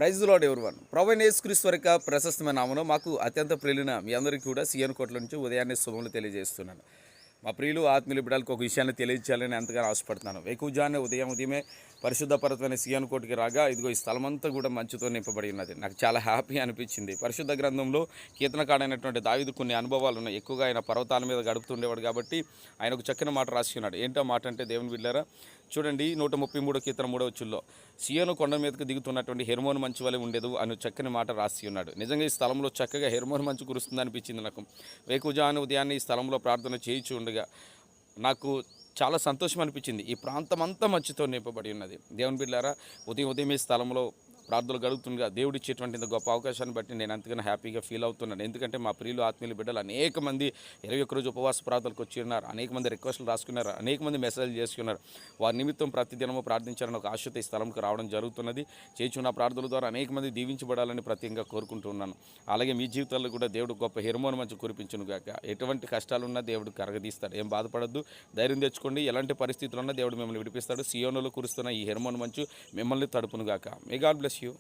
Praise the lord everyone. ప్రభువైన యేసుక్రీస్తు వారి యొక్క ప్రశస్తమైన నామములో మాకు అత్యంత ప్రియులైన మీ అందరికీ కూడా సీఎన్ కోట్ల నుంచి ఉదయాన్నే శుభములు తెలియజేస్తున్నాను. మా ప్రియులు ఆత్మీయుల బిడ్డలకు ఒక విషయాన్ని తెలియజేయాలని ఎంతగానో ఆశపడుతున్నాను. వేకువజామునే ఉదయమే పరిశుద్ధ పర్వతమైన సీఎన్ కోటకి రాగా ఇదిగో ఈ స్థలమంతా కూడా మంచుతో నింపబడి ఉన్నది. నాకు చాలా హ్యాపీ అనిపించింది. పరిశుద్ధ గ్రంథంలో కీర్తనకాడైనటువంటి దావీదు కొన్ని అనుభవాలు ఉన్నాయి. ఎక్కువగా ఆయన పర్వతాల మీద గడుపుతుండేవాడు కాబట్టి ఆయన ఒక చక్కని మాట రాసి ఉన్నాడు. ఏంటో మాట అంటే దేవుని బిడ్డలారా చూడండి, 133 కీర్తన 3వ వచనంలో సీయోను కొండ మీదకు దిగుతున్నటువంటి హెర్మోన్ మంచు వలె ఉండేదు అని చక్కని మాట రాసి ఉన్నాడు. నిజంగా ఈ స్థలంలో చక్కగా హెర్మోన్ మంచు కురుస్తుంది అనిపించింది నాకు. వేకువజామున ఉదయాన్నే ఈ స్థలంలో ప్రార్థన చేయించు ఉండగా నాకు చాలా సంతోషం అనిపించింది. ఈ ప్రాంతం అంతా మంచుతో నింపబడి ఉన్నది. దేవుని బిడ్డలారా ఉదయం ఈ స్థలంలో ప్రార్థనలు గడుపుతుండగా దేవుడు ఇచ్చేటువంటి ఇంత గొప్ప అవకాశాన్ని బట్టి నేను అంతగానో హ్యాపీగా ఫీల్ అవుతున్నాను. ఎందుకంటే మా ప్రియులు ఆత్మీయుల బిడ్డలు అనేక మంది 21 రోజు ఉపవాస ప్రార్థనలకు వచ్చి ఉన్నారు. అనేక మంది రిక్వెస్ట్లు రాసుకున్నారు. అనేక మంది మెసేజ్లు చేసుకున్నారు. వారి నిమిత్తం ప్రతిదినము ప్రార్థించాలని ఒక ఆశతో ఈ స్థలంకి రావడం జరుగుతున్నది. చేస్తున్న ప్రార్థనల ద్వారా అనేక మంది దీవించబడాలని ప్రత్యేకంగా కోరుకుంటున్నాను. అలాగే మీ జీవితాల్లో కూడా దేవుడు గొప్ప హెర్మోన్ మంచు కురిపించును గాక. ఎటువంటి కష్టాలున్నా దేవుడు కరగదీస్తాడు. ఏం బాధపడద్దు, ధైర్యం తెచ్చుకోండి. ఎలాంటి పరిస్థితులున్నా దేవుడు మిమ్మల్ని విడిపిస్తాడు. సియోనులో కురుస్తున్న ఈ హెర్మోన్ మంచు మిమ్మల్ని తడుపును గాక. May God bless you.